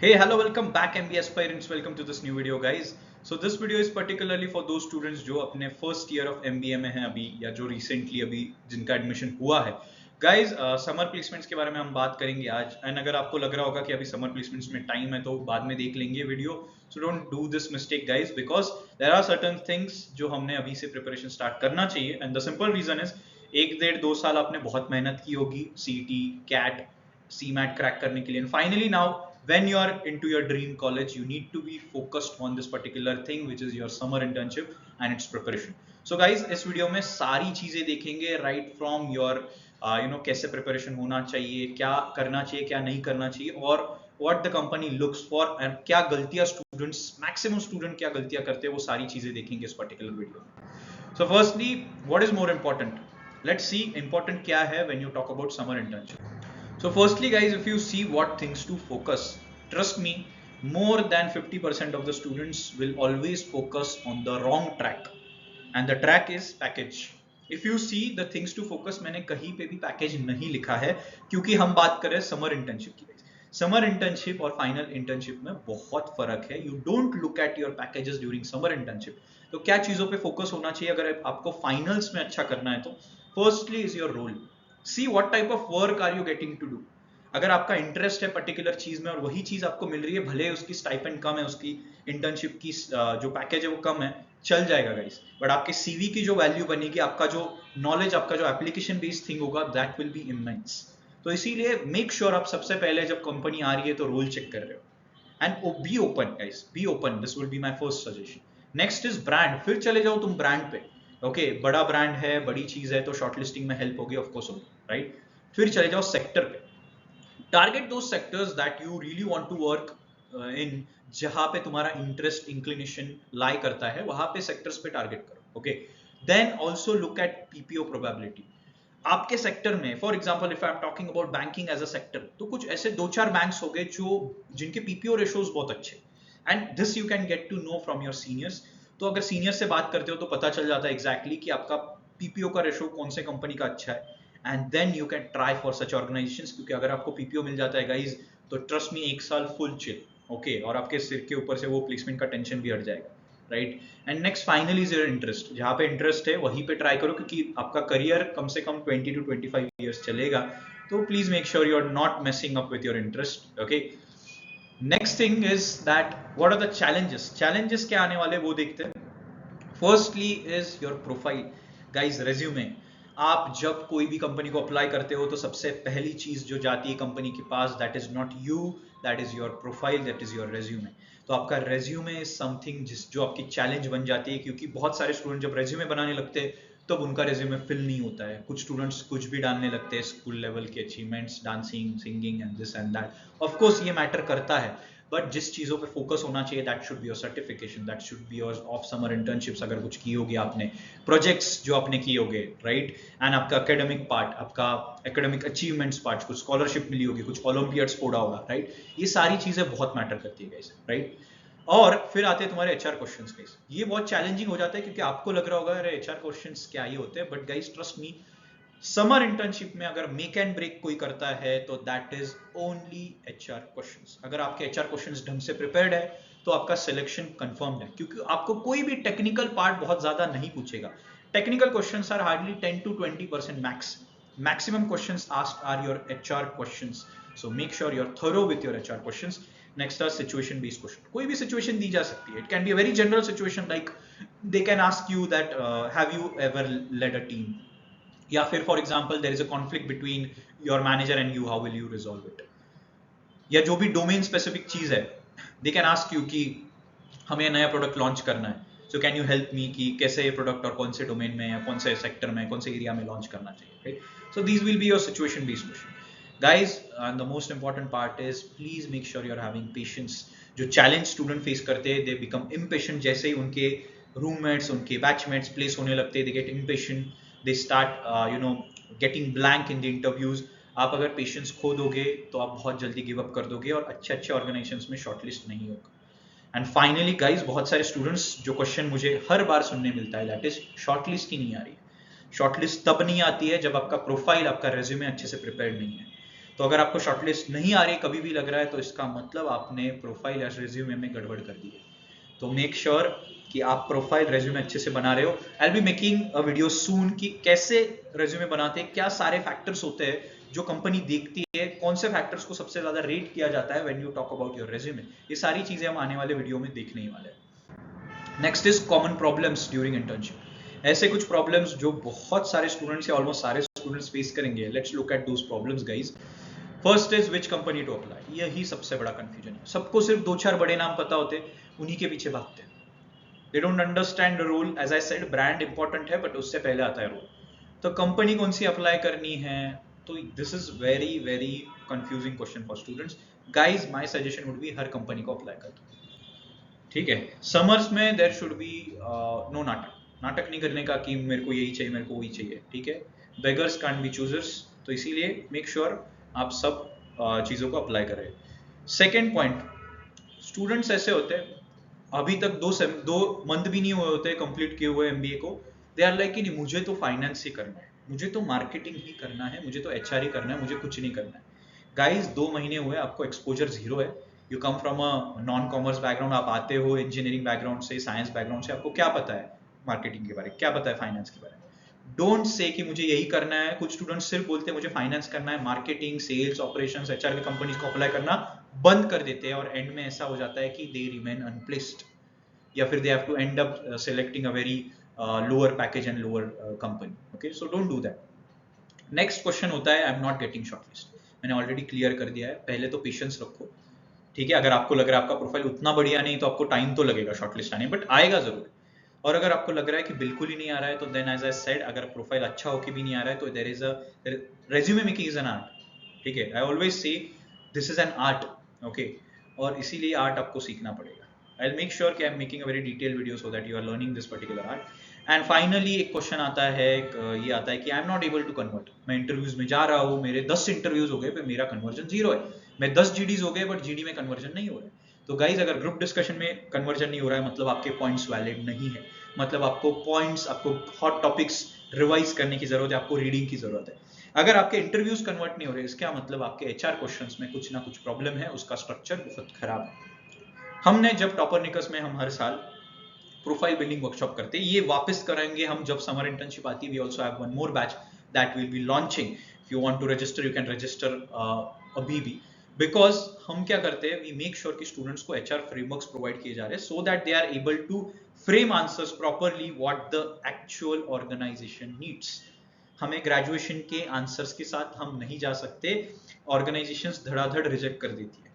Hey, hello, welcome back MB aspirants. Welcome to this new video, guys. So this video is particularly for those students जो अपने first year of MBA में हैं अभी या जो recently अभी जिनका एडमिशन हुआ है. गाइज समर प्लेसमेंट्स के बारे में हम बात करेंगे आज. एंड अगर आपको लग रहा होगा कि अभी समर प्लेसमेंट्स में टाइम है तो बाद में देख लेंगे video. So don't do this mistake guys, because there are certain things जो हमने अभी से प्रिपरेशन स्टार्ट करना चाहिए. And the simple reason is 1 1.5 2 साल आपने बहुत मेहनत की होगी CT, CAT, CMAT क्रैक करने के लिए. And finally now when you are into your dream college, you need to be focused on this particular thing, which is your summer internship and its preparation. So guys, इस video में सारी चीजें देखेंगे, right from your कैसे preparation होना चाहिए, क्या करना चाहिए, क्या नहीं करना चाहिए, और what the company looks for, and क्या गलतियां स्टूडेंट्स, मैक्सिमम स्टूडेंट क्या गलतियां करते हैं, वो सारी चीजें देखेंगे इस पर्टिकुलर वीडियो में. So firstly, what is more important? Let's see important क्या है when you talk about summer internship. So firstly guys, if you see what things to focus, trust me, more than 50% of the students will always focus on the wrong track, and the track is package. If you see the things to focus, मैंने कहीं पे भी package नहीं लिखा है क्योंकि हम बात कर रहे हैं समर इंटर्नशिप की. समर इंटर्नशिप और फाइनल इंटर्नशिप में बहुत फर्क है. You don't look at your packages during summer internship. तो क्या चीजों पे फोकस होना चाहिए अगर आपको फाइनल्स में अच्छा करना है तो? Firstly is your role. See what type of work are you getting to do. अगर आपका इंटरेस्ट है पर्टिकुलर चीज में और वही चीज आपको मिल रही है, भले उसकी स्टाइपेंड कम है, उसकी इंटर्नशिप की जो पैकेज है वो कम है, चल जाएगा गाइस. बट आपके सीवी की जो वैल्यू बनेगी, आपका जो नॉलेज, आपका जो एप्लीकेशन बेस्ड थिंग होगा, दैट विल बी इमेंस. तो इसीलिए मेक श्योर आप सबसे पहले जब कंपनी आ रही है तो रोल चेक कर रहे हो. And be open guys, be open. This will be my first suggestion. Next is brand. फिर चले जाओ तुम ब्रांड पे. ओके, बड़ा ब्रांड है, बड़ी चीज है, तो शॉर्टलिस्टिंग में हेल्प होगी, ऑफकोर्स होगी, राइट. फिर चले जाओ सेक्टर पे. Target those sectors that you really want to work in, जहां पे तुम्हारा इंटरेस्ट, इंक्लिनेशन लाई करता है, वहां पे सेक्टर्स पे टारगेट करो. Okay, then also look at PPO probability. आपके सेक्टर में, for example if I am talking about banking as a sector, तो कुछ ऐसे 2 4 बैंक्स हो गए जो जिनके PPO रेशोज बहुत अच्छे, and this you can get to know from your seniors. तो अगर सीनियर से बात करते हो तो पता चल जाता है एग्जैक्टली कि आपका PPO का रेशो कौन से कंपनी का अच्छा है, and then you can try for such organisations. क्योंकि अगर आपको PPO मिल जाता है गाइज, तो ट्रस्ट मी, 1 साल फुल चिल. ओके, और आपके सिर के ऊपर से वो प्लेसमेंट का टेंशन भी हट जाएगा, right. And next finally is your interest. जहां पे इंटरेस्ट है वहीं पे ट्राई करो, क्योंकि आपका करियर कम से कम 20 to 25 ईयर्स चलेगा. तो please make sure you are not messing up with your interest. Okay, next thing is that what are the challenges. Challenges क्या आने वाले वो देखते हैं. Firstly is your profile guys, resume. आप जब कोई भी कंपनी को अप्लाई करते हो तो सबसे पहली चीज जो जाती है कंपनी के पास, that is not you, that is your profile, that is your resume. तो आपका रेज्यूमे इज समथिंग जो आपकी चैलेंज बन जाती है, क्योंकि बहुत सारे स्टूडेंट जब रेज्यूमे बनाने लगते हैं तब उनका रेज्यूमे फिल नहीं होता है. कुछ स्टूडेंट्स कुछ भी डालने लगते हैं, स्कूल लेवल के achievements, dancing, singing and this and that. Of course ये मैटर करता है, बट जिस चीजों पे फोकस होना चाहिए, that should be your certification, that should be your of summer internships अगर कुछ की होगी आपने, प्रोजेक्ट्स जो आपने किए होगे, राइट. एंड आपका एकेडमिक पार्ट, आपका एकेडमिक अचीवमेंट्स पार्ट, कुछ स्कॉलरशिप मिली होगी, कुछ ओलंपियाड्स फोड़ा होगा, राइट. ये सारी चीजें बहुत मैटर करती है गाइस, राइट. और फिर आते हैं तुम्हारे HR क्वेश्चंस गाइस. ये बहुत चैलेंजिंग हो जाता है क्योंकि आपको लग रहा होगा अरे HR क्वेश्चंस क्या ही होते हैं, but guys trust me, summer internship में अगर मेक एंड ब्रेक कोई करता है तो that is only HR questions. अगर आपके HR क्वेश्चंस ढंग से प्रिपेयर्ड है तो आपका सिलेक्शन कंफर्म्ड है, क्योंकि आपको कोई भी टेक्निकल पार्ट बहुत ज्यादा नहीं पूछेगा. Technical questions are hardly 10 to 20% max. Maximum questions asked are your HR questions. So make sure you are thorough with your HR questions. Next are situation based question. कोई भी सिचुएशन दी जा सकती है. It can be a very general situation, like they can ask you that have you ever led a team, या फिर for example there is a conflict between your manager and you, how will you resolve it. या जो भी domain specific चीज है, दे can ask you कि हमें नया प्रोडक्ट लॉन्च करना है, so can you help me कि कैसे ये प्रोडक्ट और कौन से डोमेन में या कौन से सेक्टर में, कौन से एरिया में लॉन्च करना चाहिए, right. So these will be your situation based question guys. And the most important part is please make sure you're having patience. जो चैलेंज स्टूडेंट फेस करते हैं, दे बिकम इम्पेशेंट. जैसे ही उनके रूममेट्स, उनके batchmates place होने लगते हैं, they get impatient, they start getting blank in the interviews. आप अगर पेशेंस खो दोगे तो आप बहुत जल्दी गिव अप कर दोगे और अच्छे अच्छे ऑर्गेनाइजेशंस में शॉर्टलिस्ट नहीं होगा. एंड फाइनली गाइज, बहुत सारे स्टूडेंट्स जो क्वेश्चन मुझे हर बार सुनने मिलता है, दैट इज शॉर्टलिस्ट ही नहीं आ रही है. शॉर्टलिस्ट तब नहीं आती है जब आपका प्रोफाइल, आपका रेज्यूमे अच्छे से प्रिपेयर्ड नहीं है. तो अगर आपको शॉर्टलिस्ट नहीं आ रही कभी भी लग रहा है तो इसका मतलब आपने प्रोफाइल या रिज्यूमे में गड़बड़ कर दी है। तो मेक श्योर कि आप प्रोफाइल रेज्यूमे अच्छे से बना रहे हो। I will be making a video सून कि कैसे रेज्यूमे बनाते हैं, क्या सारे फैक्टर्स होते हैं जो कंपनी देखती है, कौन से फैक्टर्स को सबसे ज्यादा रेट किया जाता है when you talk about your resume. ये सारी चीजें हम आने वाले वीडियो में देखने ही वाले हैं। Next is common problems during internship. ऐसे कुछ प्रॉब्लम्स जो बहुत सारे स्टूडेंट्स या ऑलमोस्ट सारे स्टूडेंट्स फेस करेंगे। Let's look at those problems guys. First is which company to apply. यही सबसे बड़ा कंफ्यूजन है। सबको सिर्फ 2-4 बड़े नाम पता होते, उन्हीं के पीछे भागते हैं। They don't understand the role. As I said, brand important है, but उससे पहले आता है role. तो कंपनी कौन सी अप्लाई करनी है, तो this is very very confusing question for students. Guys my suggestion would be her company को अप्लाई कर दो, ठीक है। समर्स में देयर शुड बी नो नाटक नहीं करने का कि मेरे को यही चाहिए, मेरे को वही चाहिए, ठीक है। Beggars can't be choosers. तो इसीलिए मेक श्योर आप सब चीजों को अप्लाई करें। सेकेंड पॉइंट, स्टूडेंट्स ऐसे होते हैं अभी तक 2 मंथ भी नहीं हुए होते कंप्लीट किए हुए एमबीए को। दे आर लाइक कि नहीं मुझे तो फाइनेंस ही करना है, मुझे तो मार्केटिंग ही करना है, मुझे तो एचआर ही करना है, मुझे कुछ नहीं करना है। गाइस 2 महीने हुए, आपको एक्सपोजर 0 है। You come from a non commerce background, आप आते हो इंजीनियरिंग बैकग्राउंड से, साइंस बैकग्राउंड से, आपको क्या पता है मार्केटिंग के बारे में, क्या पता है फाइनेंस के बारे में। डोंट से कि मुझे यही करना है। कुछ स्टूडेंट्स सिर्फ बोलते हैं मुझे फाइनेंस करना है, मार्केटिंग, सेल्स, ऑपरेशंस, एचआर के कंपनीज को अप्लाई करना बंद कर देते हैं और एंड में ऐसा हो जाता है कि दे रिमेन अनप्लेस्ड, या फिर they have to end up selecting a very lower package and lower company. Okay, so don't do that. Next question होता है I'm not getting shortlist. मैंने ऑलरेडी क्लियर कर दिया है। पहले तो पेशेंस रखो, ठीक है। अगर आपको लग रहा है आपका प्रोफाइल उतना बढ़िया नहीं तो आपको टाइम तो लगेगा शॉर्टलिस्ट आने, बट आएगा जरूर। और अगर आपको लग रहा है कि बिल्कुल ही नहीं आ रहा है तो देन एज आई सेड, अगर प्रोफाइल अच्छा होके भी नहीं आ रहा है तो there is a resume making is an art, ठीक है। I always say this is an art, okay. और इसीलिए आर्ट आपको सीखना पड़ेगा। I'll make sure कि I'm making a very detailed video so that you are learning this particular art. And finally एक question आता है, ये आता है कि I'm not able to convert. मैं इंटरव्यूज में जा रहा हूँ, मेरे 10 इंटरव्यूज हो गए पर मेरा कन्वर्जन 0 है। मैं 10 जीडीज हो गए बट जीडी में कन्वर्जन नहीं हो रहा है। तो गाइज अगर ग्रुप डिस्कशन में कन्वर्जन नहीं हो रहा है मतलब आपके पॉइंट्स वैलिड नहीं है, मतलब आपको पॉइंट्स, आपको हॉट टॉपिक्स रिवाइज करने की जरूरत है, आपको रीडिंग की जरूरत है। अगर आपके इंटरव्यूज कन्वर्ट नहीं हो रहे, इसका मतलब आपके एचआर क्वेश्चंस में कुछ ना कुछ प्रॉब्लम है, उसका स्ट्रक्चर बहुत खराब है। हमने जब टॉपरनिकस में हम हर साल प्रोफाइल बिल्डिंग वर्कशॉप करते हैं, ये वापस करेंगे हम जब समर इंटर्नशिप आती है। We also have one more batch that will be launching. If you want to register you can register अभी भी, बिकॉज हम क्या करते हैं, वी मेक श्योर कि स्टूडेंट्स को एचआर फ्रेमवर्क्स प्रोवाइड किए जा रहे हैं so that they are able to frame answers properly what the actual organisation needs. हमें ग्रेजुएशन के आंसर्स के साथ हम नहीं जा सकते, ऑर्गेनाइजेशंस धड़ाधड़ रिजेक्ट कर देती है,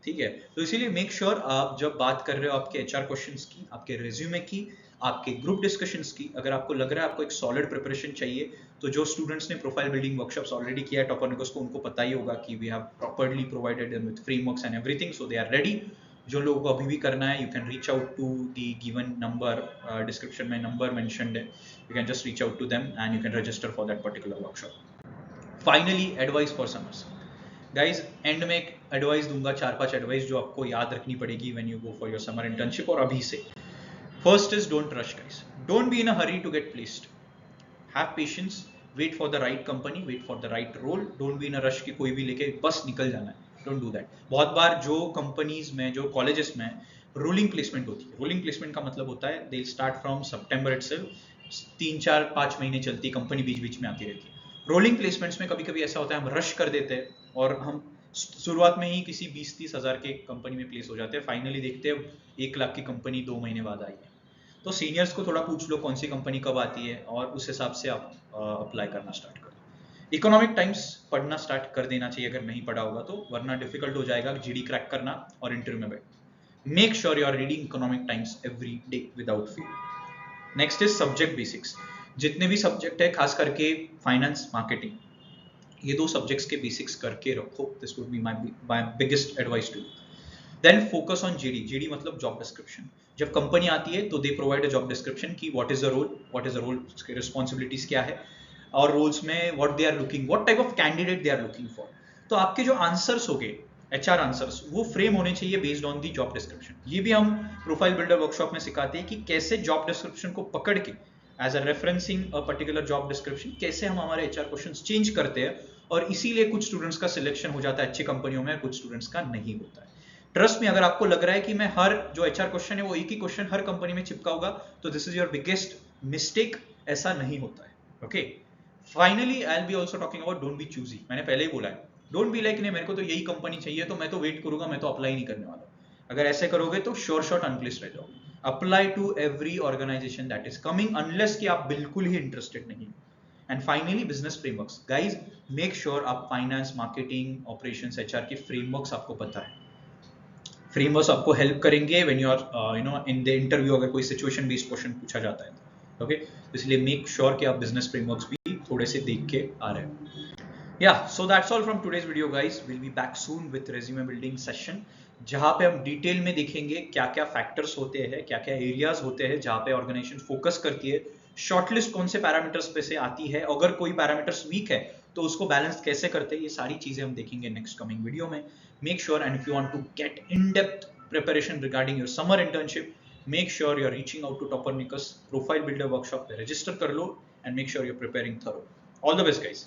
ठीक है। तो इसीलिए मेक श्योर आप जब बात कर रहे हो आपके एचआर क्वेश्चंस की, आपके रिज्यूमे की, आपके ग्रुप डिस्कशंस की, अगर आपको लग रहा है आपको एक सॉलिड प्रिपरेशन चाहिए, तो जो स्टूडेंट्स ने प्रोफाइल बिल्डिंग वर्कशॉप्स ऑलरेडी किया है टॉपरनिकस को, उनको पता ही होगा कि we have properly provided them with frameworks and everything, so they are ready. जो लोगों को अभी भी करना है, you can reach out to the given number, description में नंबर मेंशन्ड है, you can just reach out to them and you can register for that particular workshop. Finally advice for summers. Guys and में एक advice दूंगा, 4-5 advice जो आपको याद रखनी पड़ेगी when you go for your summer internship और अभी से। First is don't rush guys, don't be in a hurry to get placed, have patience, wait for the right company, wait for the right role. Don't be in a rush कि कोई भी लेके बस निकल जाना है, डोंट डू दैट। बहुत बार जो कंपनीज में, जो कॉलेजेस में रोलिंग प्लेसमेंट होती है, रोलिंग प्लेसमेंट का मतलब होता है they start from September itself, 3-4-5 महीने चलती कंपनी, बीच बीच में आती रहती है। रोलिंग प्लेसमेंट्स में कभी कभी ऐसा होता है हम रश कर देते हैं और हम शुरुआत में ही किसी 20-30 हज़ार के कंपनी में प्लेस हो जाते हैं, फाइनली देखते हैं 1 लाख की कंपनी 2 महीने बाद आई है। तो सीनियर्स को थोड़ा पूछ लो कौन सी कंपनी कब आती है और उस हिसाब से आप अप्लाई करना स्टार्ट कर दो। इकोनॉमिक टाइम्स पढ़ना स्टार्ट कर देना चाहिए अगर नहीं पढ़ा होगा तो, वरना डिफिकल्ट हो जाएगा जीडी क्रैक करना और इंटरव्यू में बैठ। Make sure you are reading Economic Times every day without fail. Next is subject basics. जितने भी सब्जेक्ट है, खास करके फाइनेंस, मार्केटिंग, ये 2 सब्जेक्ट्स के बेसिक्स करके रखो। This would be my biggest advice to you. Then focus on GD. GD मतलब जॉब डिस्क्रिप्शन। जब कंपनी आती है तो they provide a job description की व्हाट इज द रोल, उसके रिस्पॉन्सिबिलिटीज क्या है, और रोल्स में what they are looking, what type of candidate they are looking for. तो आपके जो आंसर्स होंगे, एचआर आंसर्स, वो फ्रेम होने चाहिए based on the job description. ये भी हम प्रोफाइल बिल्डर वर्कशॉप में सिखाते हैं कि कैसे जॉब डिस्क्रिप्शन को पकड़ के as a referencing a particular job description, कैसे हम हमारे एचआर क्वेश्चंस चेंज करते हैं और इसीलिए कुछ स्टूडेंट्स का सिलेक्शन हो जाता है अच्छी कंपनियों में, कुछ स्टूडेंट्स का नहीं होता है। ट्रस्ट में, अगर आपको लग रहा है कि मैं हर जो एचआर क्वेश्चन है वो एक ही क्वेश्चन हर कंपनी में चिपका होगा, तो this is your biggest mistake. ऐसा नहीं होता है। Okay, finally I will be also talking about don't be choosy. मैंने पहले ही बोला है, डोंट बी लाइक नहीं मेरे को तो यही कंपनी चाहिए तो मैं तो वेट करूंगा, मैं तो अप्लाई नहीं करने वाला। अगर ऐसे करोगे तो श्योर शॉट अनप्लेस्ड रह जाओगे। Apply to every organisation that is coming, unless कि आप बिल्कुल ही इंटरेस्टेड नहीं। And finally business frameworks, guys make sure आप फाइनेंस, मार्केटिंग, ऑपरेशंस, एचआर के फ्रेमवर्क्स आपको पता है। फ्रेमवर्क्स आपको हेल्प करेंगे when you are in the interview, अगर कोई सिचुएशन बेस्ड क्वेश्चन पूछा जाता है। ओके, इसलिए मेक श्योर कि आप बिजनेस फ्रेमवर्क्स भी थोड़े से देख के आ रहे हैं। Yeah, so that's all from today's video guys. We'll be back soon with resume building session, जहाँ पे हम डिटेल में देखेंगे क्या क्या फैक्टर्स होते हैं, क्या क्या एरियाज होते हैं जहाँ पे ऑर्गेनाइजेशन फोकस करती है, शॉर्टलिस्ट कौन से पैरामीटर्स पे से आती है, अगर कोई पैरामीटर्स वीक है तो उसको बैलेंस कैसे करते हैं, ये सारी चीजें हम देखेंगे नेक्स्ट कमिंग वीडियो में। Make sure, and if you want to get in depth preparation regarding your summer internship, make sure you are reaching out to Toppernicus profile builder workshop पे रजिस्टर कर लो, and make sure you are preparing thorough. All the best guys.